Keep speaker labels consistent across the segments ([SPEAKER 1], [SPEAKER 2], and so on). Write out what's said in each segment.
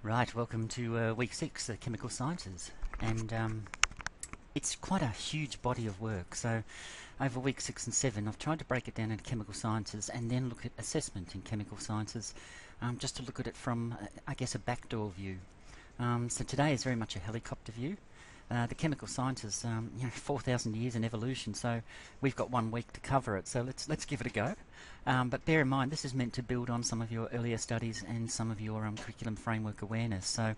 [SPEAKER 1] Right, welcome to week 6 of Chemical Sciences, and it's quite a huge body of work. So over week 6 and 7 I've tried to break it down into chemical sciences and then look at assessment in chemical sciences, just to look at it from I guess a backdoor view. So today is very much a helicopter view. The chemical sciences, 4,000 years in evolution, so we've got 1 week to cover it, so let's give it a go. But bear in mind, this is meant to build on some of your earlier studies and some of your curriculum framework awareness, so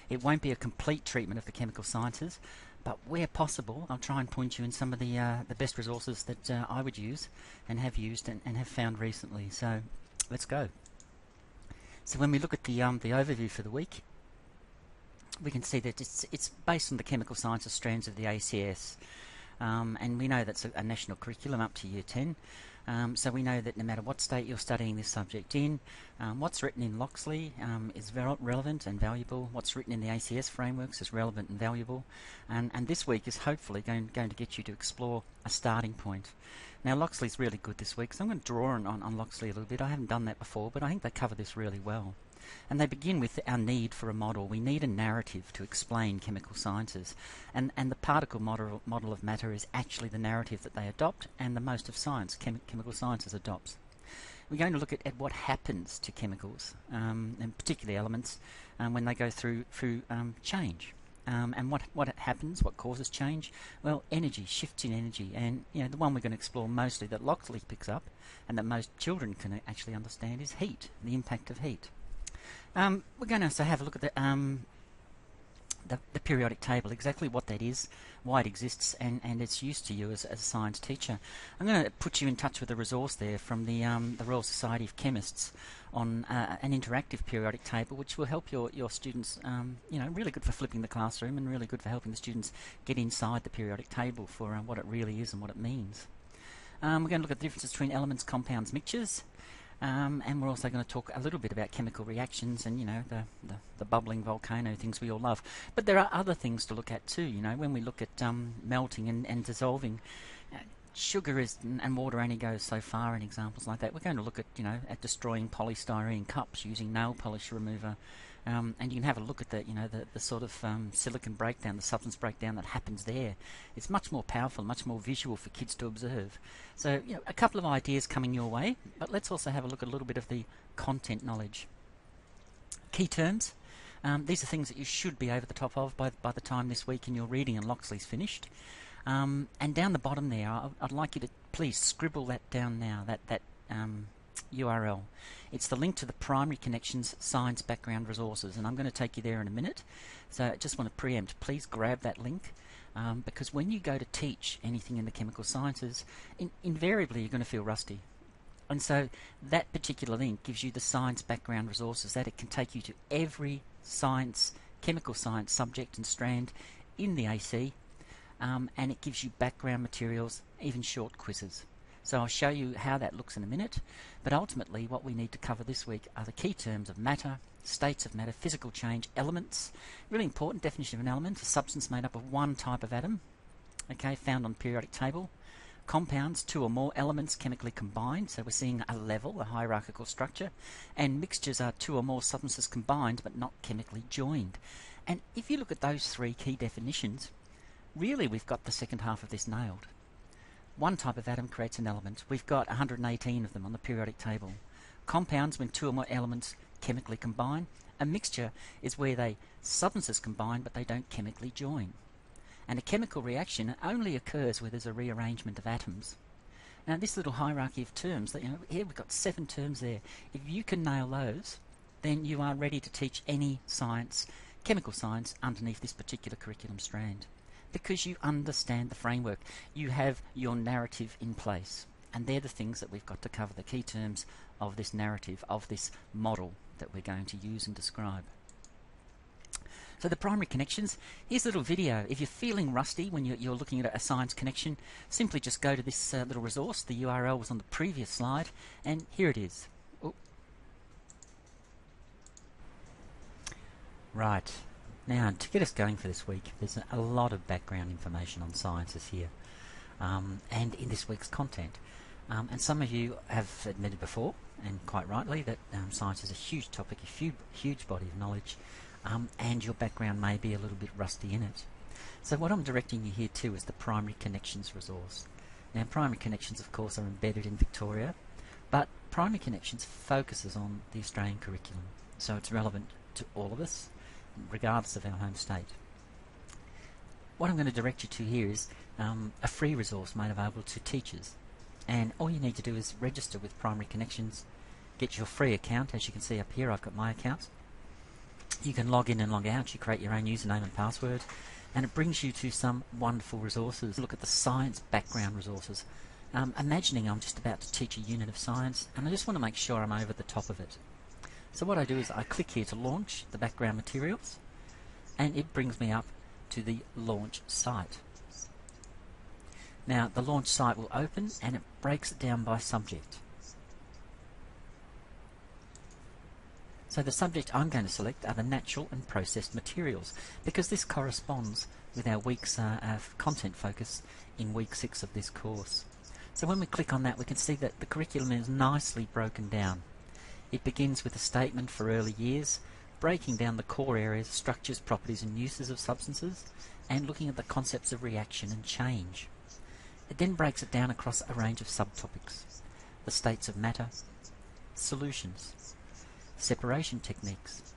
[SPEAKER 1] it won't be a complete treatment of the chemical sciences, but where possible I'll try and point you in some of the best resources that I would use and have used and have found recently. So let's go. So when we look at the overview for the week, we can see that it's based on the chemical sciences strands of the ACS, and we know that's a national curriculum up to year 10. So we know that no matter what state you're studying this subject in, what's written in Locksley is relevant and valuable. What's written in the ACS frameworks is relevant and valuable. And this week is hopefully going to get you to explore a starting point. Now Locksley's really good this week, so I'm going to draw on Locksley a little bit. I haven't done that before, but I think they cover this really well. And they begin with our need for a model. We need a narrative to explain chemical sciences. And the particle model of matter is actually the narrative that they adopt, and the most of science, chemical sciences, adopts. We're going to look at what happens to chemicals, and particularly elements, when they go through change. And what happens, what causes change? Well, energy, shifts in energy. And the one we're going to explore mostly that Locksley picks up, and that most children can actually understand, is heat, the impact of heat. We're going to also have a look at the periodic table, exactly what that is, why it exists, and its use to you as a science teacher. I'm going to put you in touch with a resource there from the Royal Society of Chemists on an interactive periodic table, which will help your students, really good for flipping the classroom and really good for helping the students get inside the periodic table for what it really is and what it means. We're going to look at the differences between elements, compounds, mixtures. And we're also going to talk a little bit about chemical reactions and, the bubbling volcano things we all love. But there are other things to look at too, when we look at melting and dissolving. Sugar and water only goes so far in examples like that. We're going to look at destroying polystyrene cups using nail polish remover. And you can have a look at the sort of silicon breakdown, the substance breakdown that happens there. It's much more powerful, much more visual for kids to observe. So, a couple of ideas coming your way, but let's also have a look at a little bit of the content knowledge. Key terms. These are things that you should be over the top of by the time this week in your reading and Locksley's finished. And down the bottom there, I'd like you to please scribble that down now, that URL. It's the link to the Primary Connections Science Background Resources, and I'm going to take you there in a minute. So I just want to preempt, please grab that link, because when you go to teach anything in the chemical sciences, invariably you're going to feel rusty. And so that particular link gives you the science background resources that it can take you to every chemical science subject and strand in the AC, and it gives you background materials, even short quizzes. So I'll show you how that looks in a minute, but ultimately what we need to cover this week are the key terms of matter, states of matter, physical change, elements. Really important definition of an element: a substance made up of one type of atom, found on the periodic table. Compounds, 2 or more elements chemically combined, so we're seeing a level, a hierarchical structure. And mixtures are 2 or more substances combined but not chemically joined. And if you look at those 3 key definitions, really we've got the second half of this nailed. One type of atom creates an element. We've got 118 of them on the periodic table. Compounds, when 2 or more elements chemically combine. A mixture is where substances combine but they don't chemically join. And a chemical reaction only occurs where there's a rearrangement of atoms. Now this little hierarchy of terms, here we've got 7 terms there. If you can nail those, then you are ready to teach any science, chemical science, underneath this particular curriculum strand. Because you understand the framework, you have your narrative in place, and they're the things that we've got to cover, the key terms of this narrative, of this model that we're going to use and describe. So the primary connections, here's a little video. If you're feeling rusty when you're looking at a science connection, simply just go to this little resource. The URL was on the previous slide, and here it is. Ooh. Right. Now, to get us going for this week, there's a lot of background information on sciences here, and in this week's content. And some of you have admitted before, and quite rightly, that science is a huge topic, a huge body of knowledge, and your background may be a little bit rusty in it. So what I'm directing you here to is the Primary Connections resource. Now, Primary Connections, of course, are embedded in Victoria, but Primary Connections focuses on the Australian curriculum, so it's relevant to all of us, regardless of our home state. What I'm going to direct you to here is a free resource made available to teachers. And all you need to do is register with Primary Connections, get your free account. As you can see up here, I've got my account. You can log in and log out, you create your own username and password, and it brings you to some wonderful resources. Look at the science background resources. Imagining I'm just about to teach a unit of science, and I just want to make sure I'm over the top of it. So what I do is I click here to launch the background materials, and it brings me up to the launch site. Now the launch site will open and it breaks it down by subject. So the subject I'm going to select are the natural and processed materials, because this corresponds with our week's content focus in week 6 of this course. So when we click on that, we can see that the curriculum is nicely broken down. It begins with a statement for early years, breaking down the core areas, structures, properties and uses of substances, and looking at the concepts of reaction and change. It then breaks it down across a range of subtopics: the states of matter, solutions, separation techniques,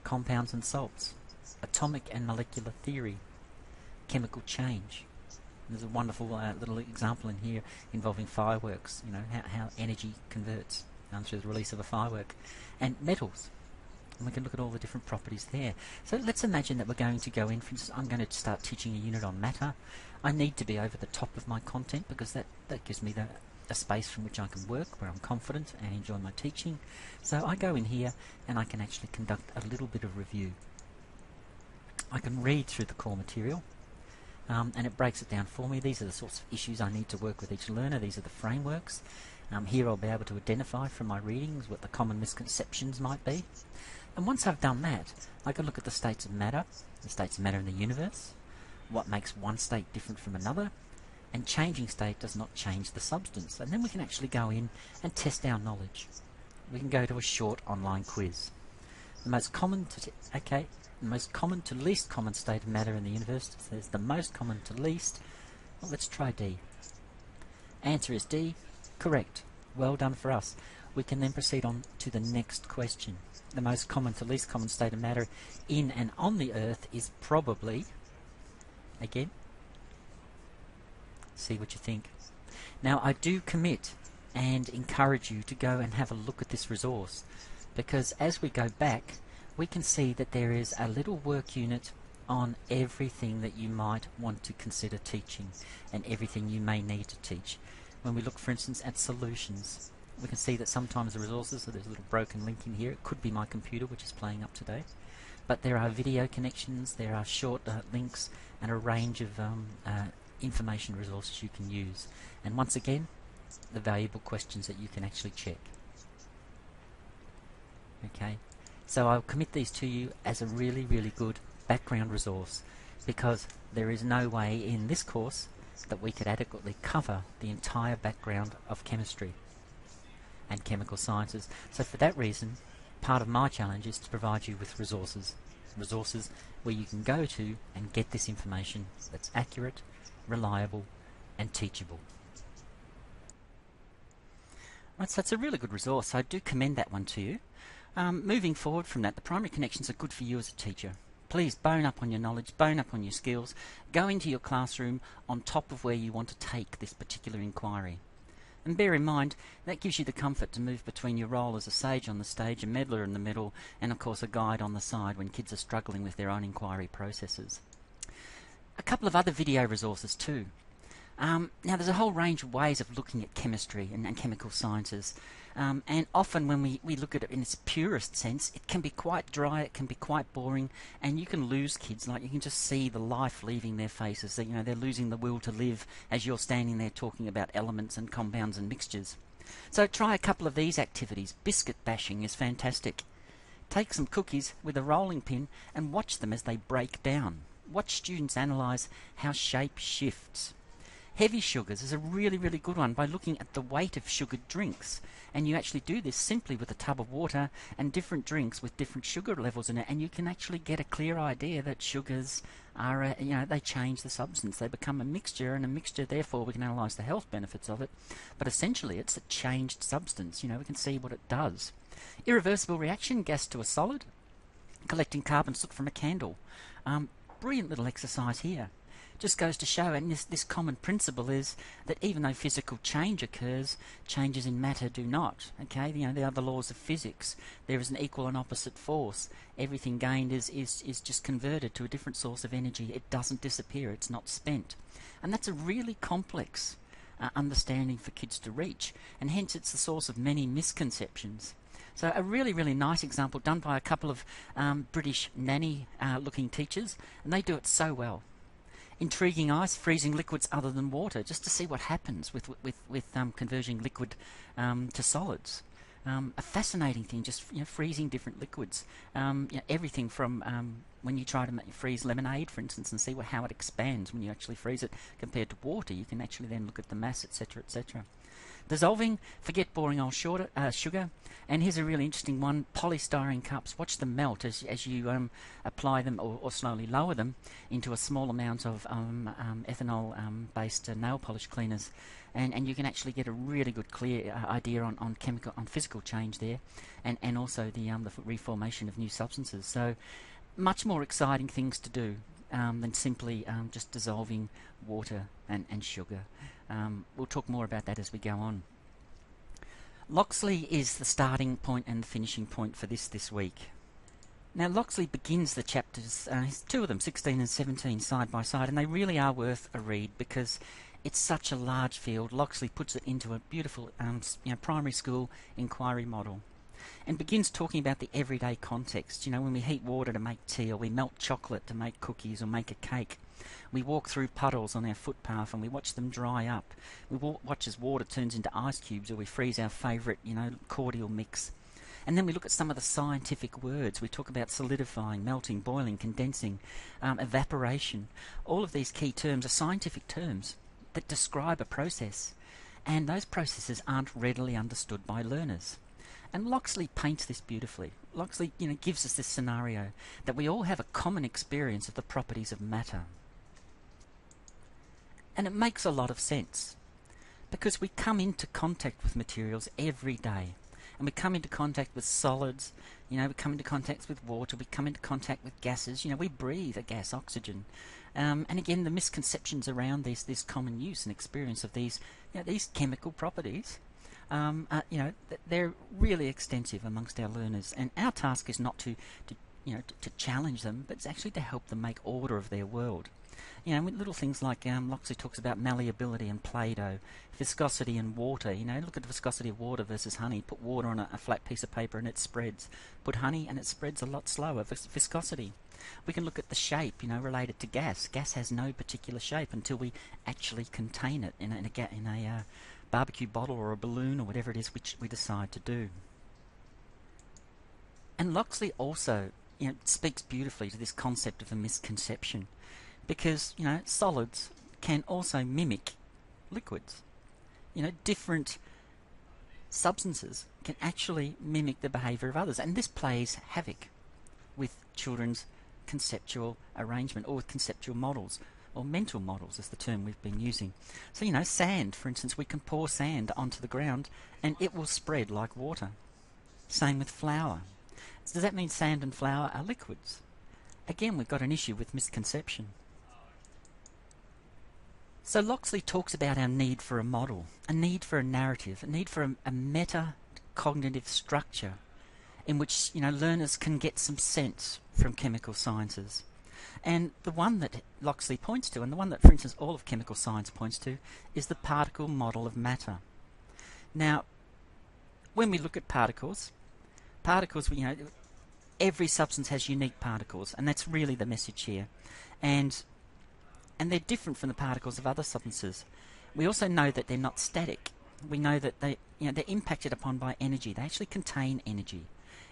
[SPEAKER 1] compounds and salts, atomic and molecular theory, chemical change. There's a wonderful little example in here involving fireworks, you know, how energy converts through the release of a firework, and metals. And we can look at all the different properties there. So let's imagine that we're going to go in, for instance, I'm going to start teaching a unit on matter. I need to be over the top of my content, because that gives me a space from which I can work, where I'm confident and enjoy my teaching. So I go in here and I can actually conduct a little bit of review. I can read through the core material, and it breaks it down for me. These are the sorts of issues I need to work with each learner. These are the frameworks. Here I'll be able to identify from my readings what the common misconceptions might be. And once I've done that, I can look at the states of matter in the universe, what makes one state different from another, and changing state does not change the substance. And then we can actually go in and test our knowledge. We can go to a short online quiz. The most common to least common state of matter in the universe. So there's the most common to least. Well, let's try D. Answer is D. Correct. Well done for us. We can then proceed on to the next question. The most common to least common state of matter in and on the Earth is probably, again, see what you think. Now I do commit and encourage you to go and have a look at this resource, because as we go back we can see that there is a little work unit on everything that you might want to consider teaching and everything you may need to teach. When we look, for instance, at solutions, we can see that sometimes the resources, so there's a little broken link in here, it could be my computer which is playing up today, but there are video connections, there are short links, and a range of information resources you can use. And once again, the valuable questions that you can actually check. Okay, so I'll commit these to you as a really, really good background resource, because there is no way in this course that we could adequately cover the entire background of chemistry and chemical sciences. So for that reason, part of my challenge is to provide you with resources where you can go to and get this information that's accurate, reliable and teachable. Right, so it's a really good resource, so I do commend that one to you. Moving forward from that, the primary connections are good for you as a teacher. Please bone up on your knowledge, bone up on your skills, go into your classroom on top of where you want to take this particular inquiry. And bear in mind, that gives you the comfort to move between your role as a sage on the stage, a meddler in the middle, and of course a guide on the side when kids are struggling with their own inquiry processes. A couple of other video resources too. Now there's a whole range of ways of looking at chemistry and chemical sciences, and often when we look at it in its purest sense, it can be quite dry, it can be quite boring, and you can lose kids. Like, you can just see the life leaving their faces. That, you know, they're losing the will to live as you're standing there talking about elements and compounds and mixtures. So try a couple of these activities. Biscuit bashing is fantastic. Take some cookies with a rolling pin and watch them as they break down. Watch students analyse how shape shifts. Heavy sugars is a really, really good one by looking at the weight of sugared drinks. And you actually do this simply with a tub of water and different drinks with different sugar levels in it, and you can actually get a clear idea that sugars are, they change the substance. They become a mixture, and a mixture, therefore, we can analyse the health benefits of it. But essentially, it's a changed substance. We can see what it does. Irreversible reaction, gas to a solid, collecting carbon soot from a candle. Brilliant little exercise here. Just goes to show, and this common principle is that even though physical change occurs, changes in matter do not. Okay, there are the laws of physics. There is an equal and opposite force. Everything gained is just converted to a different source of energy. It doesn't disappear. It's not spent, and that's a really complex understanding for kids to reach, and hence it's the source of many misconceptions. So a really, really nice example done by a couple of British nanny-looking teachers, and they do it so well. Intriguing ice, freezing liquids other than water, just to see what happens with converting liquid to solids. A fascinating thing, just freezing different liquids. Everything from when you try to freeze lemonade, for instance, and see how it expands when you actually freeze it compared to water. You can actually then look at the mass, etc., etc. Dissolving, forget boring old sugar. And here's a really interesting one, polystyrene cups. Watch them melt as you apply them or slowly lower them into a small amount of ethanol-based nail polish cleaners. And you can actually get a really good clear idea on physical change there, and also the reformation of new substances. So much more exciting things to do than simply just dissolving water and sugar. We'll talk more about that as we go on. Locksley is the starting point and the finishing point for this week. Now, Locksley begins the chapters, two of them, 16 and 17, side by side, and they really are worth a read because it's such a large field. Locksley puts it into a beautiful primary school inquiry model, and begins talking about the everyday context. When we heat water to make tea, or we melt chocolate to make cookies or make a cake. We walk through puddles on our footpath and we watch them dry up. We watch as water turns into ice cubes, or we freeze our favourite, cordial mix. And then we look at some of the scientific words. We talk about solidifying, melting, boiling, condensing, evaporation. All of these key terms are scientific terms that describe a process, and those processes aren't readily understood by learners. And Locksley paints this beautifully. Locksley, gives us this scenario that we all have a common experience of the properties of matter. And it makes a lot of sense, because we come into contact with materials every day. And we come into contact with solids, we come into contact with water, we come into contact with gases, we breathe a gas, oxygen. And again, the misconceptions around this common use and experience of these chemical properties, they're really extensive amongst our learners. And our task is not to challenge them, but it's actually to help them make order of their world. With little things like Locksley talks about malleability and Play-Doh, viscosity and water. Look at the viscosity of water versus honey. Put water on a flat piece of paper and it spreads. Put honey and it spreads a lot slower. Viscosity. We can look at the shape, related to gas. Gas has no particular shape until we actually contain it in a barbecue bottle or a balloon or whatever it is which we decide to do. And Locksley also speaks beautifully to this concept of a misconception, because solids can also mimic liquids. Different substances can actually mimic the behaviour of others, and this plays havoc with children's conceptual arrangement, or with conceptual models, or mental models is the term we've been using. So sand, for instance, we can pour sand onto the ground and it will spread like water. Same with flour. Does that mean sand and flour are liquids? Again, we've got an issue with misconception. So Locksley talks about our need for a model, a need for a narrative, a need for a meta-cognitive structure in which learners can get some sense from chemical sciences. And the one that Locksley points to, and the one that, for instance, all of chemical science points to, is the particle model of matter. Now, when we look at particles, every substance has unique particles, and that's really the message here. And they're different from the particles of other substances. We also know that they're not static. We know that they're impacted upon by energy. They actually contain energy.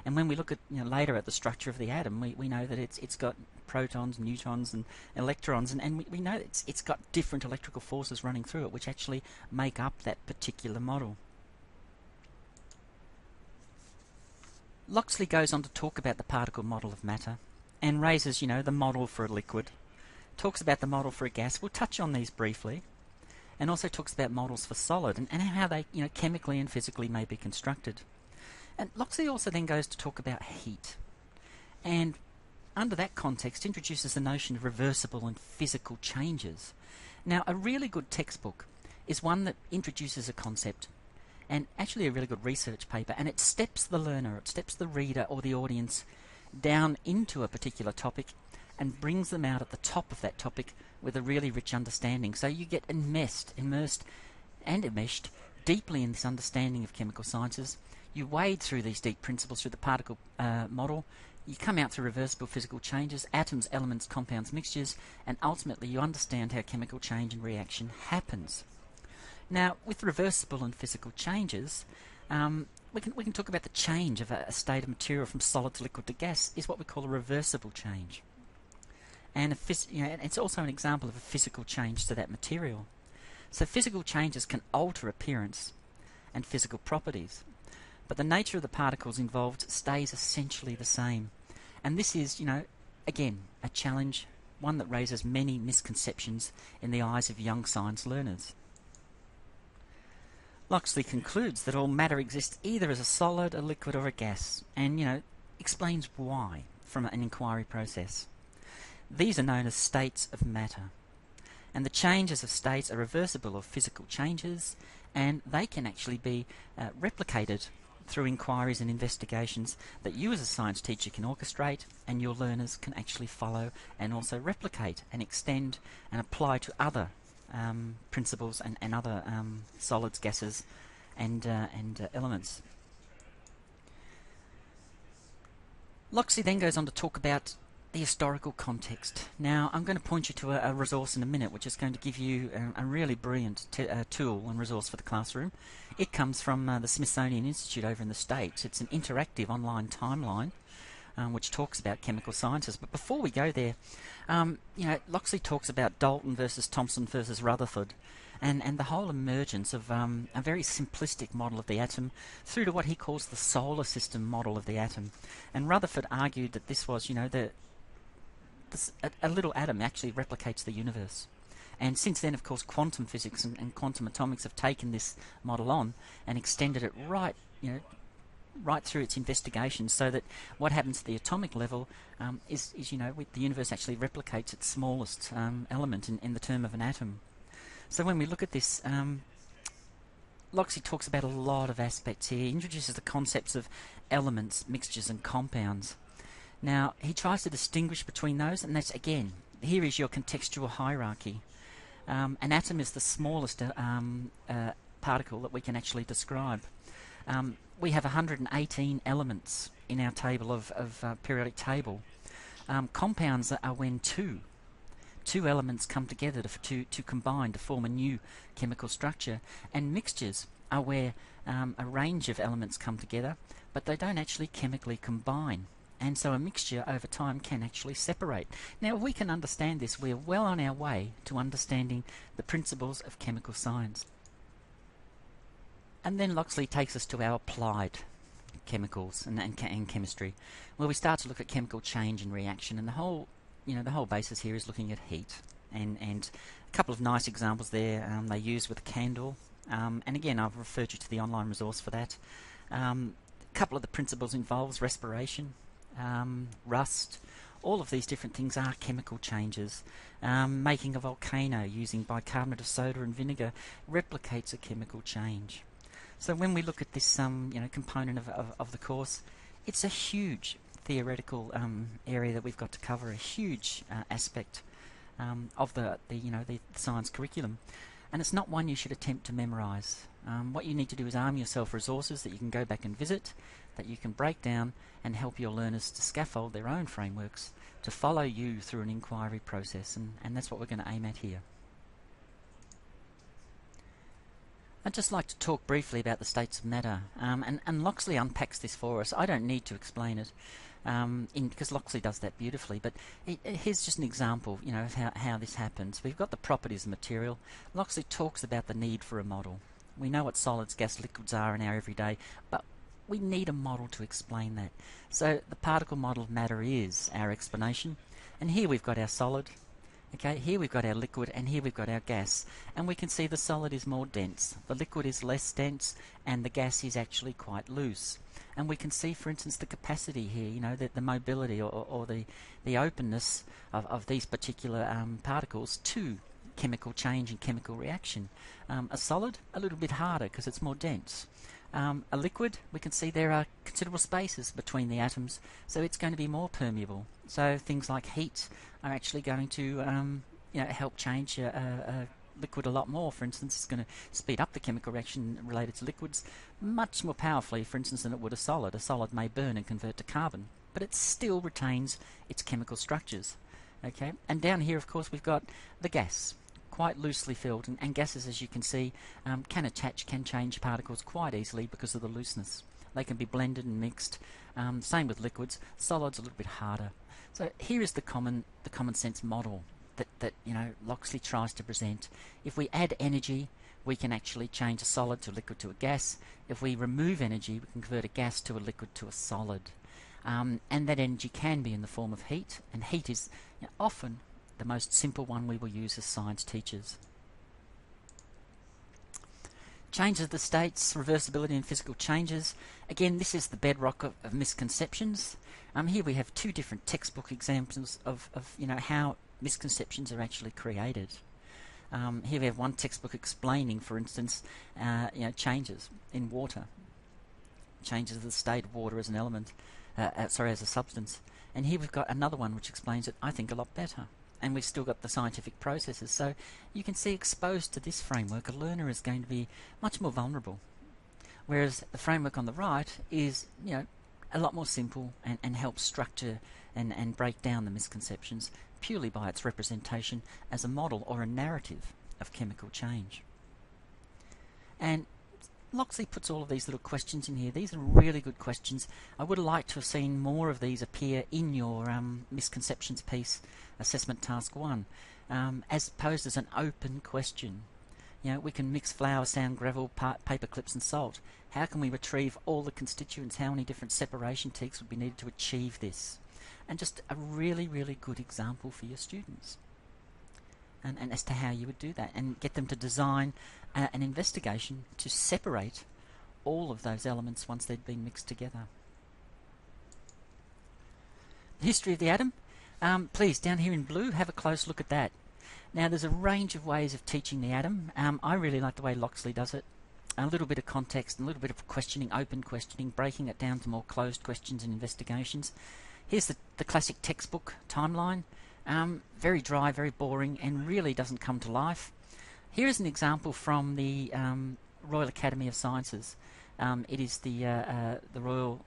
[SPEAKER 1] And when we look at later at the structure of the atom, we know that it's got protons, neutrons, and electrons, and we know it's got different electrical forces running through it, which actually make up that particular model. Locksley goes on to talk about the particle model of matter and raises, the model for a liquid, talks about the model for a gas. We'll touch on these briefly, and also talks about models for solid and how they, chemically and physically may be constructed. And Locksley also then goes to talk about heat, and under that context introduces the notion of reversible and physical changes. Now, a really good textbook is one that introduces a concept, and actually a really good research paper, and it steps the learner, it steps the reader or the audience down into a particular topic and brings them out at the top of that topic with a really rich understanding. So you get immersed and enmeshed deeply in this understanding of chemical sciences. You wade through these deep principles through the particle model. You come out through reversible physical changes, atoms, elements, compounds, mixtures, and ultimately you understand how chemical change and reaction happens. Now, with reversible and physical changes, we can talk about the change of a state of material from solid to liquid to gas is what we call a reversible change. And it's also an example of a physical change to that material. So physical changes can alter appearance and physical properties, but the nature of the particles involved stays essentially the same. And this is, again, a challenge, one that raises many misconceptions in the eyes of young science learners. Locksley concludes that all matter exists either as a solid, a liquid, or a gas, and, explains why from an inquiry process. These are known as states of matter, and the changes of states are reversible or physical changes, and they can actually be replicated through inquiries and investigations that you as a science teacher can orchestrate, and your learners can actually follow and also replicate and extend and apply to other principles and other solids, gases, and elements. Locksley then goes on to talk about the historical context. Now, I'm going to point you to a resource in a minute, which is going to give you a really brilliant tool and resource for the classroom. It comes from the Smithsonian Institute over in the States. It's an interactive online timeline which talks about chemical sciences. But before we go there, Locksley talks about Dalton versus Thomson versus Rutherford, and the whole emergence of a very simplistic model of the atom through to what he calls the solar system model of the atom. And Rutherford argued that this was, a little atom actually replicates the universe. And since then, of course, quantum physics and quantum atomics have taken this model on and extended it right through its investigation, so that what happens at the atomic level is the universe actually replicates its smallest element in the term of an atom. So when we look at this, Locksley talks about a lot of aspects here. He introduces the concepts of elements, mixtures, and compounds. Now, he tries to distinguish between those, and that's, again, here is your contextual hierarchy. An atom is the smallest particle that we can actually describe. We have 118 elements in our table of periodic table. Compounds are when two elements come together to combine to form a new chemical structure, and mixtures are where a range of elements come together, but they don't actually chemically combine. And so a mixture over time can actually separate. Now, if we can understand this, we're well on our way to understanding the principles of chemical science. And then Locksley takes us to our applied chemicals and chemistry, where we start to look at chemical change and reaction, and the whole basis here is looking at heat. And a couple of nice examples there they use with a candle. And again, I've referred you to the online resource for that. A couple of the principles involves respiration, rust. All of these different things are chemical changes. Making a volcano using bicarbonate of soda and vinegar replicates a chemical change. So when we look at this component of the course, it's a huge theoretical area that we've got to cover, a huge aspect of the science curriculum, and it's not one you should attempt to memorize. What you need to do is arm yourself with resources that you can go back and visit, that you can break down and help your learners to scaffold their own frameworks to follow you through an inquiry process, and that's what we're going to aim at here. I'd just like to talk briefly about the states of matter, and Locksley unpacks this for us. I don't need to explain it, because Locksley does that beautifully. But here's just an example, of how this happens. We've got the properties of material. Locksley talks about the need for a model. We know what solids, gas, liquids are in our everyday, but we need a model to explain that. So the particle model of matter is our explanation. And here we've got our solid. Okay, here we've got our liquid, and here we've got our gas, and we can see the solid is more dense, the liquid is less dense, and the gas is actually quite loose. And we can see, for instance, the capacity here, the mobility or the openness of these particular particles to chemical change and chemical reaction. A solid, a little bit harder because it's more dense. A liquid, we can see there are considerable spaces between the atoms, so it's going to be more permeable. So things like heat are actually going to help change a liquid a lot more. For instance, it's going to speed up the chemical reaction related to liquids much more powerfully, for instance, than it would a solid. A solid may burn and convert to carbon, but it still retains its chemical structures. Okay, and down here, of course, we've got the gas, quite loosely filled, and gases, as you can see, can change particles quite easily because of the looseness. They can be blended and mixed. Same with liquids. Solids a little bit harder. So here is the common sense model that Locksley tries to present. If we add energy, we can actually change a solid to a liquid to a gas. If we remove energy, we can convert a gas to a liquid to a solid. And that energy can be in the form of heat, and heat is often the most simple one we will use as science teachers. Changes of the states, reversibility and physical changes. Again, this is the bedrock of misconceptions. Here we have two different textbook examples of how misconceptions are actually created. Here we have one textbook explaining, for instance, changes in water, changes of the state of water as an element, as a substance. And here we've got another one which explains it, I think, a lot better. And we've still got the scientific processes. So you can see, exposed to this framework, a learner is going to be much more vulnerable. Whereas the framework on the right is, a lot more simple and helps structure and break down the misconceptions purely by its representation as a model or a narrative of chemical change. And Locksley puts all of these little questions in here. These are really good questions. I would like to have seen more of these appear in your misconceptions piece, assessment task 1, as posed as an open question. We can mix flour, sand, gravel, paper clips and salt. How can we retrieve all the constituents? How many different separation techniques would be needed to achieve this? And just a really, really good example for your students. And as to how you would do that, and get them to design an investigation to separate all of those elements once they've been mixed together. The history of the atom. Please, down here in blue, have a close look at that. Now, there's a range of ways of teaching the atom. I really like the way Locksley does it. A little bit of context, and a little bit of questioning, open questioning, breaking it down to more closed questions and investigations. Here's the classic textbook timeline. Very dry, very boring, and really doesn't come to life. Here is an example from the Royal Academy of Sciences. It is the Royal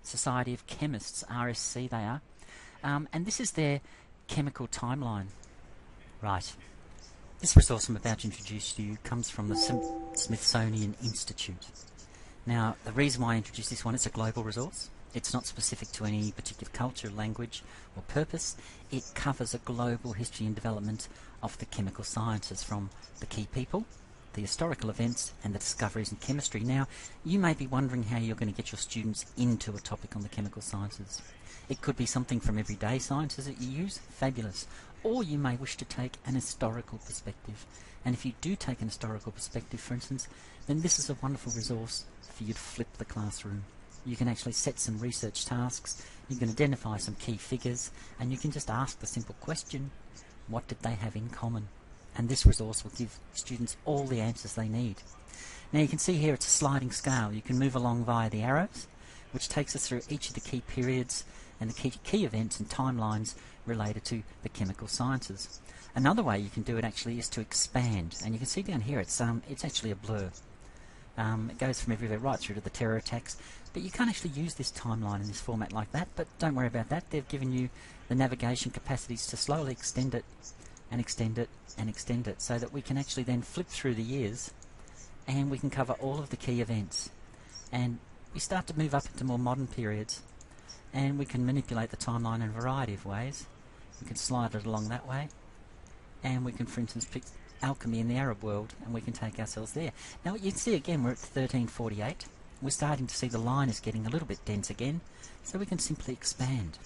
[SPEAKER 1] Society of Chemists, RSC they are. And this is their chemical timeline. Right. This resource I'm about to introduce to you comes from the Smithsonian Institute. Now, the reason why I introduced this one, it's a global resource. It's not specific to any particular culture, language or purpose. It covers a global history and development of the chemical sciences, from the key people, the historical events and the discoveries in chemistry. Now, you may be wondering how you're going to get your students into a topic on the chemical sciences. It could be something from everyday sciences that you use, fabulous. Or you may wish to take an historical perspective. And if you do take an historical perspective, for instance, then this is a wonderful resource for you to flip the classroom. You can actually set some research tasks, you can identify some key figures, and you can just ask the simple question, what did they have in common? And this resource will give students all the answers they need. Now you can see here it's a sliding scale. You can move along via the arrows, which takes us through each of the key periods and the key events and timelines related to the chemical sciences. Another way you can do it actually is to expand, and you can see down here it's actually a blur. It goes from everywhere right through to the terror attacks, but you can't actually use this timeline in this format like that, but don't worry about that. They've given you the navigation capacities to slowly extend it and extend it and extend it, so that we can actually then flip through the years and we can cover all of the key events. And we start to move up into more modern periods, and we can manipulate the timeline in a variety of ways. We can slide it along that way, and we can, for instance, pick alchemy in the Arab world, and we can take ourselves there. Now you can see again we're at 1348. We're starting to see the line is getting a little bit dense again, so we can simply expand.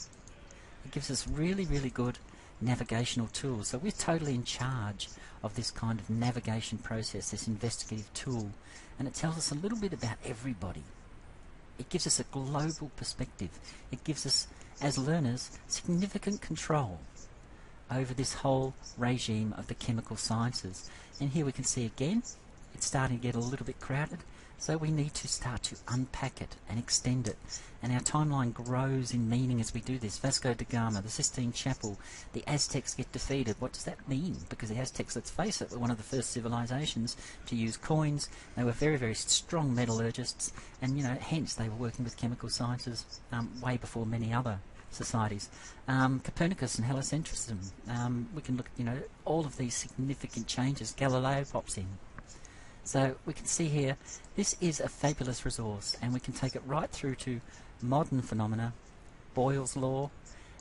[SPEAKER 1] It gives us really, really good navigational tools. So we're totally in charge of this kind of navigation process, this investigative tool, and it tells us a little bit about everybody. It gives us a global perspective. It gives us, as learners, significant control over this whole regime of the chemical sciences. And here we can see again, it's starting to get a little bit crowded, so we need to start to unpack it and extend it. And our timeline grows in meaning as we do this. Vasco da Gama, the Sistine Chapel, the Aztecs get defeated. What does that mean? Because the Aztecs, let's face it, were one of the first civilizations to use coins. They were very, very strong metallurgists, and hence they were working with chemical sciences way before many other societies. Copernicus and heliocentrism. We can look at all of these significant changes. Galileo pops in. So we can see here, this is a fabulous resource, and we can take it right through to modern phenomena, Boyle's law,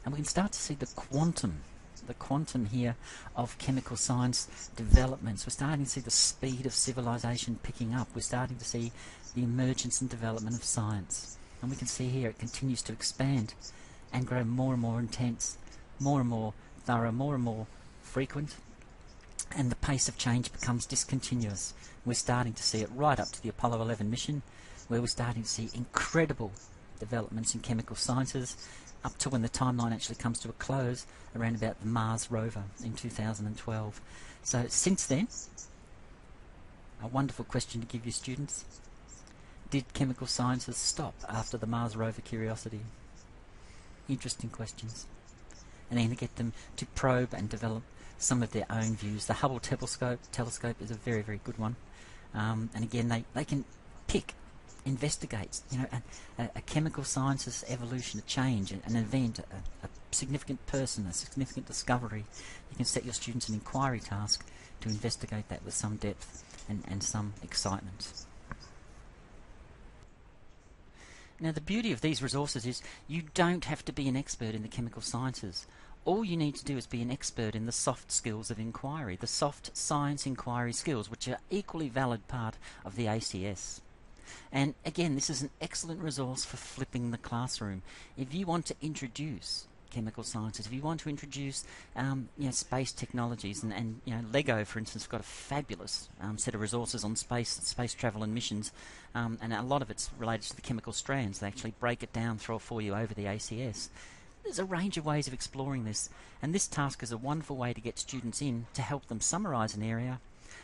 [SPEAKER 1] and we can start to see the quantum here of chemical science developments. We're starting to see the speed of civilization picking up. We're starting to see the emergence and development of science. And we can see here it continues to expand and grow more and more intense, more and more thorough, more and more frequent, and the pace of change becomes discontinuous. We're starting to see it right up to the Apollo 11 mission, where we're starting to see incredible developments in chemical sciences, up to when the timeline actually comes to a close around about the Mars rover in 2012. So since then, a wonderful question to give you students: did chemical sciences stop after the Mars rover Curiosity? Interesting questions. And then to get them to probe and develop some of their own views. The Hubble telescope is a very, very good one. And again, they can pick, investigate, a chemical sciences evolution, a change, an event, a significant person, a significant discovery. You can set your students an inquiry task to investigate that with some depth and some excitement. Now, the beauty of these resources is you don't have to be an expert in the chemical sciences. All you need to do is be an expert in the soft skills of inquiry, the soft science inquiry skills, which are equally valid part of the ACS. And again, this is an excellent resource for flipping the classroom. If you want to introduce chemical sciences, if you want to introduce space technologies, and Lego, for instance, have got a fabulous set of resources on space travel and missions, and a lot of it's related to the chemical strands. They actually break it down for you over the ACS. There's a range of ways of exploring this, and this task is a wonderful way to get students in to help them summarise an area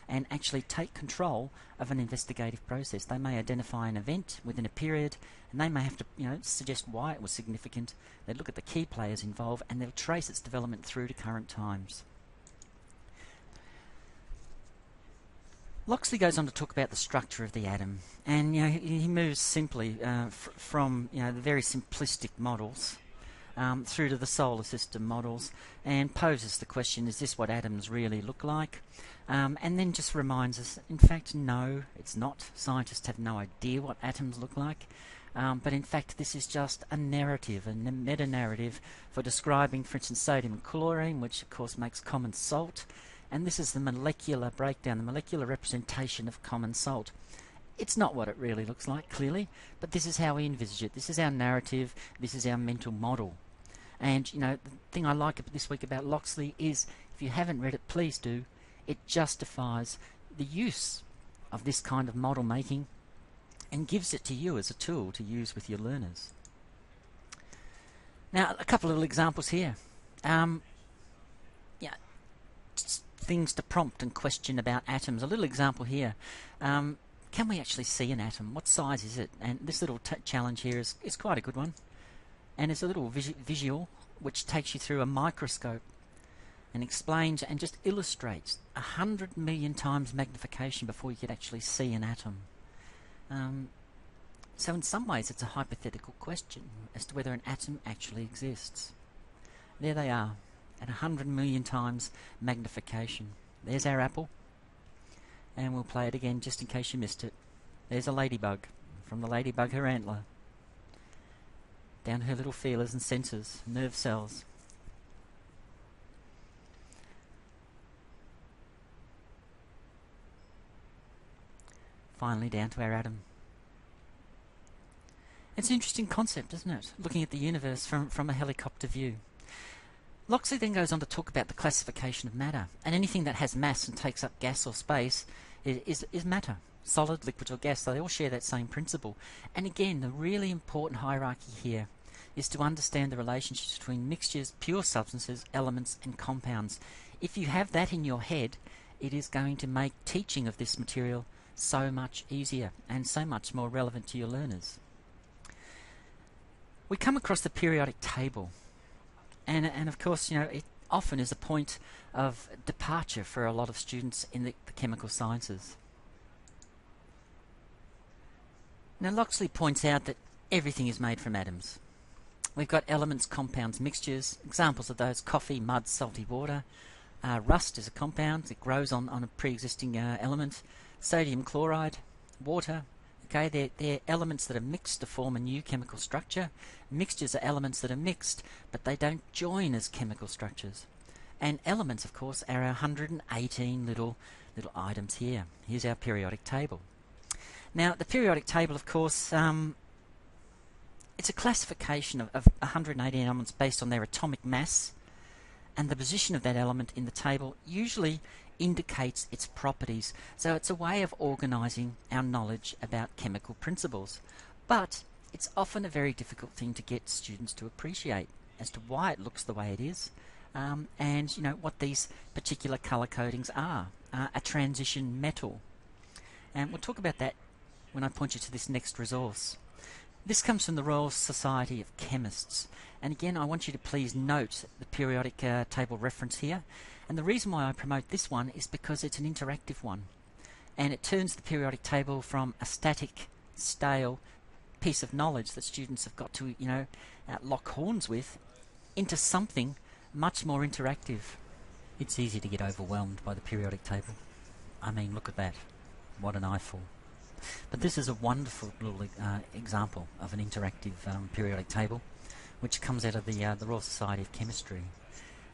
[SPEAKER 1] and actually take control of an investigative process. They may identify an event within a period, and they may have to suggest why it was significant. They look at the key players involved, and they'll trace its development through to current times. Locksley goes on to talk about the structure of the atom, and he moves simply from the very simplistic models through to the solar system models, and poses the question, is this what atoms really look like? And then just reminds us, in fact, no, it's not. Scientists have no idea what atoms look like, but in fact this is just a narrative, a meta-narrative for describing, for instance, sodium and chlorine, which of course makes common salt, and this is the molecular breakdown, the molecular representation of common salt. It's not what it really looks like, clearly, but this is how we envisage it. This is our narrative, this is our mental model. And, the thing I like this week about Locksley is, if you haven't read it, please do. It justifies the use of this kind of model making and gives it to you as a tool to use with your learners. Now, a couple of little examples here. Things to prompt and question about atoms. A little example here. Can we actually see an atom? What size is it? And this little challenge here is quite a good one. And it's a little visual which takes you through a microscope and explains and just illustrates 100 million times magnification before you could actually see an atom. So in some ways it's a hypothetical question as to whether an atom actually exists. There they are, at 100 million times magnification. There's our apple, And we'll play it again just in case you missed it. There's a ladybug. From the ladybug, her antler, down her little feelers and sensors, nerve cells. Finally down to our atom. It's an interesting concept, isn't it? Looking at the universe from a helicopter view. Locksley then goes on to talk about the classification of matter, and anything that has mass and takes up gas or space is matter. Solid, liquid or gas, they all share that same principle. And again, the really important hierarchy here is to understand the relationships between mixtures, pure substances, elements and compounds. If you have that in your head, it is going to make teaching of this material so much easier and so much more relevant to your learners. We come across the periodic table, and of course, you know, it often is a point of departure for a lot of students in the chemical sciences. Now, Locksley points out that everything is made from atoms. We've got elements, compounds, mixtures. Examples of those: coffee, mud, salty water. Rust is a compound. It grows on a pre-existing element. Sodium chloride, water. Okay, they're elements that are mixed to form a new chemical structure. Mixtures are elements that are mixed, but they don't join as chemical structures. And elements, of course, are our 118 little items here. Here's our periodic table. Now, the periodic table, of course, it's a classification of 118 elements based on their atomic mass, and the position of that element in the table usually indicates its properties. So it's a way of organising our knowledge about chemical principles. But it's often a very difficult thing to get students to appreciate as to why it looks the way it is, and you know what these particular colour codings are. A transition metal. And we'll talk about that when I point you to this next resource. This comes from the Royal Society of Chemists. And again, I want you to please note the periodic table reference here. And the reason why I promote this one is because it's an interactive one. And it turns the periodic table from a static, stale piece of knowledge that students have got to, you know, lock horns with, into something much more interactive. It's easy to get overwhelmed by the periodic table. I mean, look at that. What an eyeful. But this is a wonderful little example of an interactive periodic table, which comes out of the Royal Society of Chemistry.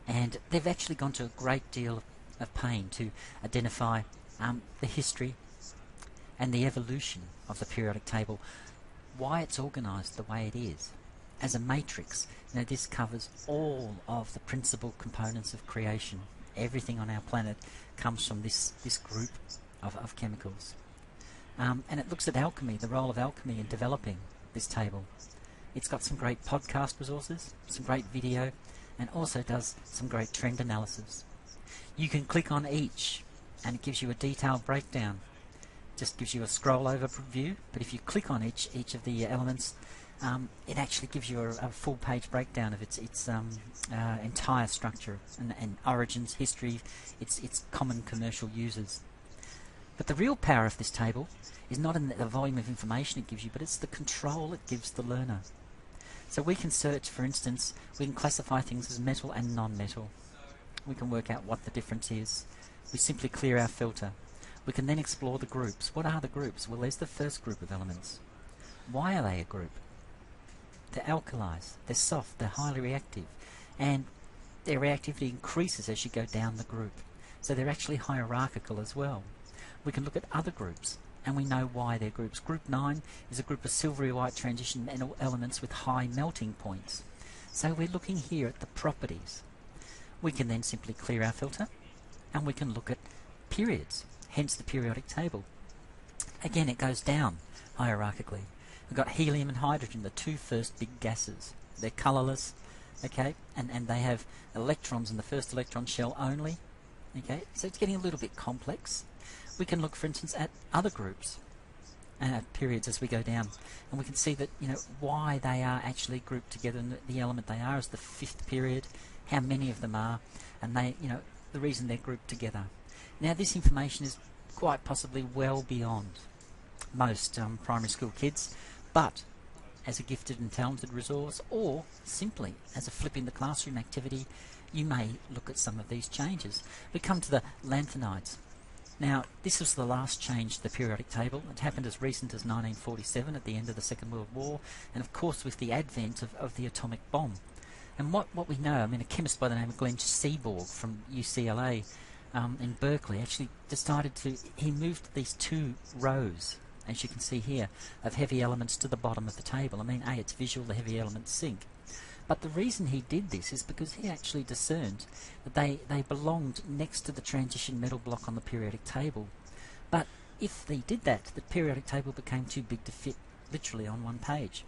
[SPEAKER 1] And they've actually gone to a great deal of pain to identify the history and the evolution of the periodic table, why it's organised the way it is. As a matrix, you know, this covers all of the principal components of creation. Everything on our planet comes from this group of chemicals. And it looks at alchemy, the role of alchemy in developing this table. It's got some great podcast resources, some great video, and also does some great trend analysis. You can click on each, and it gives you a detailed breakdown. Just gives you a scroll over view, but if you click on each of the elements, it actually gives you a full page breakdown of its entire structure and origins, history, its common commercial uses. But the real power of this table is not in the volume of information it gives you, but it's the control it gives the learner. So we can search, for instance, we can classify things as metal and non-metal. We can work out what the difference is. We simply clear our filter. We can then explore the groups. What are the groups? Well, there's the first group of elements. Why are they a group? They're alkalis, they're soft, they're highly reactive, and their reactivity increases as you go down the group. So they're actually hierarchical as well. We can look at other groups, and we know why they're groups. Group 9 is a group of silvery white transition metal elements with high melting points. So we're looking here at the properties. We can then simply clear our filter, and we can look at periods, hence the periodic table. Again, it goes down hierarchically. We've got helium and hydrogen, the two first big gases. They're colourless, okay, and they have electrons in the first electron shell only, okay, so it's getting a little bit complex. We can look, for instance, at other groups and at periods as we go down, and we can see that, you know, why they are actually grouped together, and the element they are is the fifth period, how many of them are, and they, you know, the reason they're grouped together. Now, this information is quite possibly well beyond most primary school kids, but as a gifted and talented resource, or simply as a flip in the classroom activity, you may look at some of these changes. We come to the lanthanides. Now, this was the last change to the periodic table. It happened as recent as 1947 at the end of the Second World War, and of course with the advent of the atomic bomb. And what we know, I mean, a chemist by the name of Glenn Seaborg from UCLA in Berkeley actually he moved these two rows, as you can see here, of heavy elements to the bottom of the table. I mean, it's visual, the heavy elements sink. But the reason he did this is because he actually discerned that they belonged next to the transition metal block on the periodic table. But if they did that, the periodic table became too big to fit literally on one page.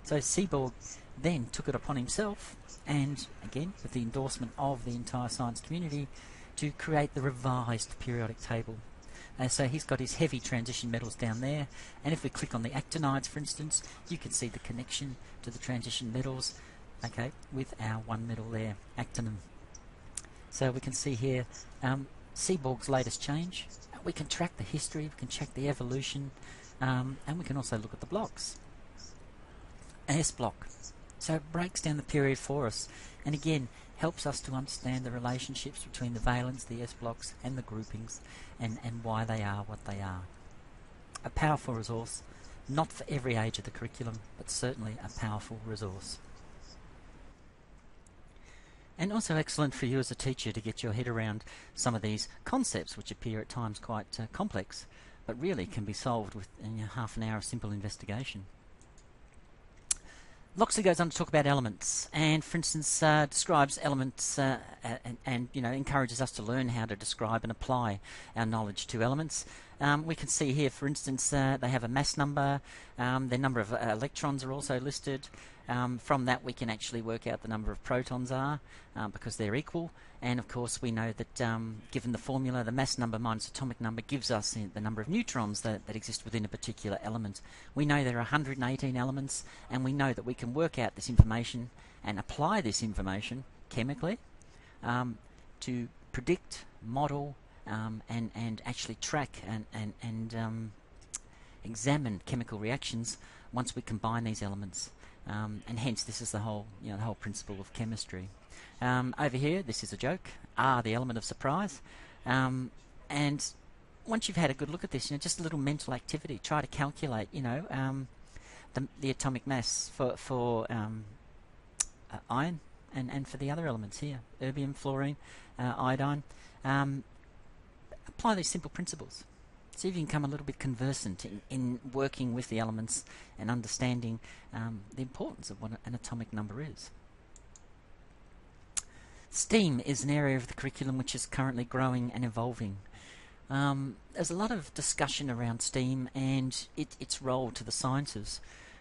[SPEAKER 1] So Seaborg then took it upon himself, and again with the endorsement of the entire science community, to create the revised periodic table. So he's got his heavy transition metals down there, and if we click on the actinides, for instance, you can see the connection to the transition metals, okay, with our one metal there, actinium. So we can see here Seaborg's latest change. We can track the history, we can check the evolution, and we can also look at the blocks. S block. So it breaks down the period for us, and again helps us to understand the relationships between the valence, the S blocks, and the groupings, and why they are what they are. A powerful resource, not for every age of the curriculum, but certainly a powerful resource. And also excellent for you as a teacher to get your head around some of these concepts, which appear at times quite complex, but really can be solved within half an hour of simple investigation. Locksley goes on to talk about elements, and for instance describes elements and encourages us to learn how to describe and apply our knowledge to elements. We can see here, for instance, they have a mass number, their number of electrons are also listed. From that we can actually work out the number of protons are, because they're equal, and of course we know that given the formula, the mass number minus atomic number gives us the number of neutrons that exist within a particular element. We know there are 118 elements, and we know that we can work out this information and apply this information chemically to predict, model, and actually track and examine chemical reactions once we combine these elements. And hence this is the whole principle of chemistry. Over here, this is a joke. The element of surprise. And once you've had a good look at this, just a little mental activity. Try to calculate, the atomic mass for iron and for the other elements here, erbium, fluorine, iodine. Apply these simple principles. See if you can become a little bit conversant in working with the elements and understanding the importance of what an atomic number is. STEAM is an area of the curriculum which is currently growing and evolving. There's a lot of discussion around STEAM and its role to the sciences.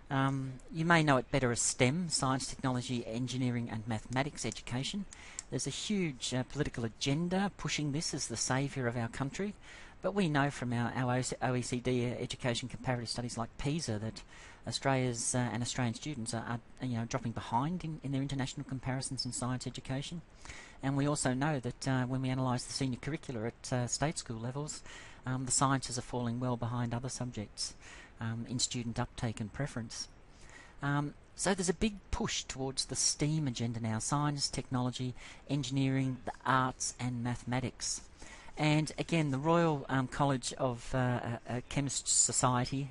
[SPEAKER 1] You may know it better as STEM, science, technology, engineering and mathematics education. There's a huge political agenda pushing this as the saviour of our country. But we know from our OECD education comparative studies like PISA that Australia's and Australian students are dropping behind in their international comparisons in science education. And we also know that when we analyse the senior curricula at state school levels, the sciences are falling well behind other subjects in student uptake and preference. So there's a big push towards the STEAM agenda now: science, technology, engineering, the arts and mathematics. And again, the Royal College of Chemists Society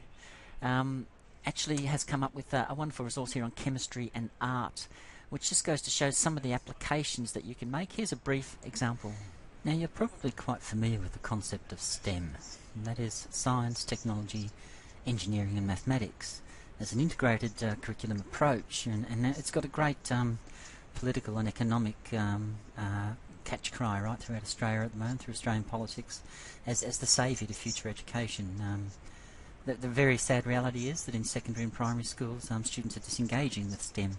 [SPEAKER 1] actually has come up with a wonderful resource here on chemistry and art, which just goes to show some of the applications that you can make. Here's a brief example. Now, you're probably quite familiar with the concept of STEM, and that is science, technology, engineering and mathematics, as an integrated curriculum approach, and it's got a great political and economic catch cry right throughout Australia at the moment, through Australian politics, as the saviour to future education. The very sad reality is that in secondary and primary schools, students are disengaging with STEM.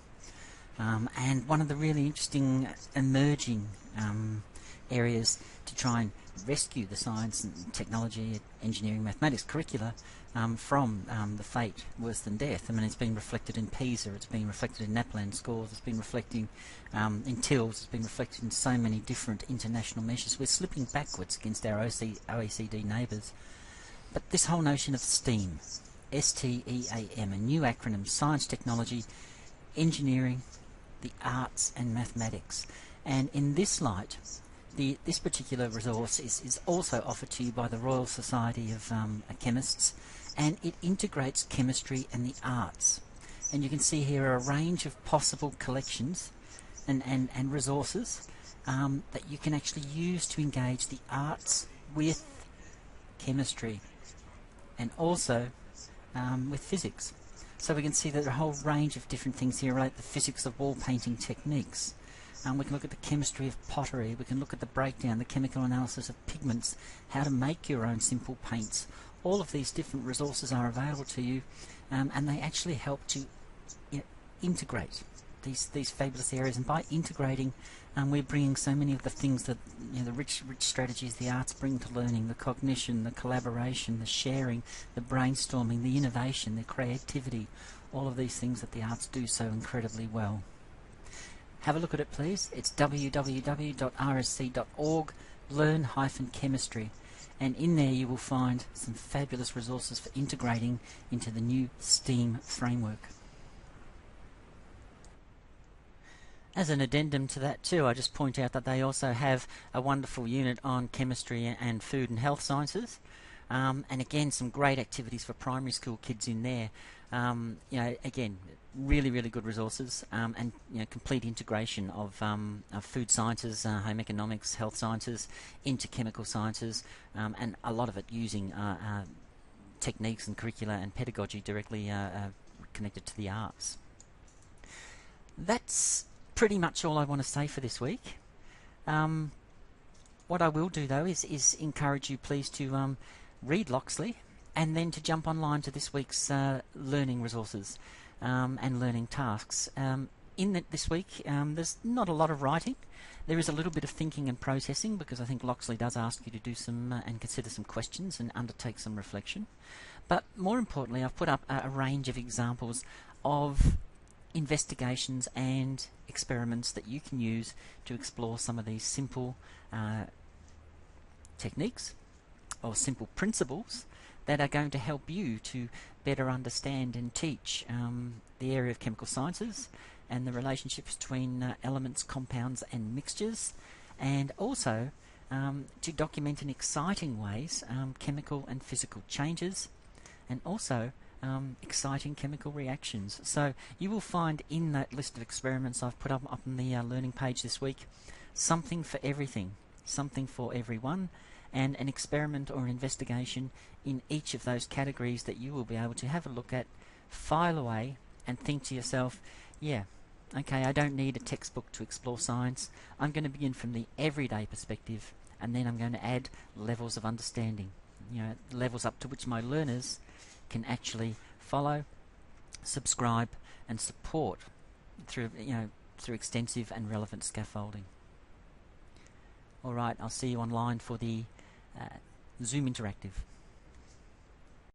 [SPEAKER 1] And one of the really interesting emerging areas to try and rescue the science and technology, engineering, mathematics curricula from the fate worse than death. I mean, it's been reflected in PISA, it's been reflected in NAPLAN scores, it's been reflecting in TILS, it's been reflected in so many different international measures. We're slipping backwards against our OECD neighbours. But this whole notion of STEAM, S-T-E-A-M, a new acronym: science, technology, engineering, the arts and mathematics. And in this light, This particular resource is also offered to you by the Royal Society of Chemists, and it integrates chemistry and the arts. And you can see here a range of possible collections and resources that you can actually use to engage the arts with chemistry and also with physics. So we can see that there are a whole range of different things here relate to the physics of wall painting techniques. We can look at the chemistry of pottery, we can look at the breakdown, the chemical analysis of pigments, how to make your own simple paints. All of these different resources are available to you, and they actually help to integrate these fabulous areas. And by integrating, we're bringing so many of the things that the rich strategies the arts bring to learning: the cognition, the collaboration, the sharing, the brainstorming, the innovation, the creativity, all of these things that the arts do so incredibly well. Have a look at it, please. It's www.rsc.org, learn-chemistry, and in there you will find some fabulous resources for integrating into the new STEAM framework. As an addendum to that too, I just point out that they also have a wonderful unit on chemistry and food and health sciences, and again some great activities for primary school kids in there. Again, really good resources, and complete integration of food sciences, home economics, health sciences into chemical sciences, and a lot of it using techniques and curricula and pedagogy directly connected to the arts. That's pretty much all I want to say for this week. What I will do though is encourage you please to read Locksley, and then to jump online to this week's learning resources and learning tasks. This week there's not a lot of writing. There is a little bit of thinking and processing, because I think Locksley does ask you to do some and consider some questions and undertake some reflection. But more importantly, I've put up a range of examples of investigations and experiments that you can use to explore some of these simple techniques or simple principles that are going to help you to better understand and teach the area of chemical sciences and the relationships between elements, compounds and mixtures, and also to document in exciting ways chemical and physical changes, and also exciting chemical reactions. So you will find in that list of experiments I've put up on the learning page this week something for everything, something for everyone, and an experiment or an investigation in each of those categories that you will be able to have a look at, file away, and think to yourself, yeah, okay, I don't need a textbook to explore science. I'm going to begin from the everyday perspective, and then I'm going to add levels of understanding, levels up to which my learners can actually follow, subscribe, and support through extensive and relevant scaffolding. All right, I'll see you online for the Zoom Interactive.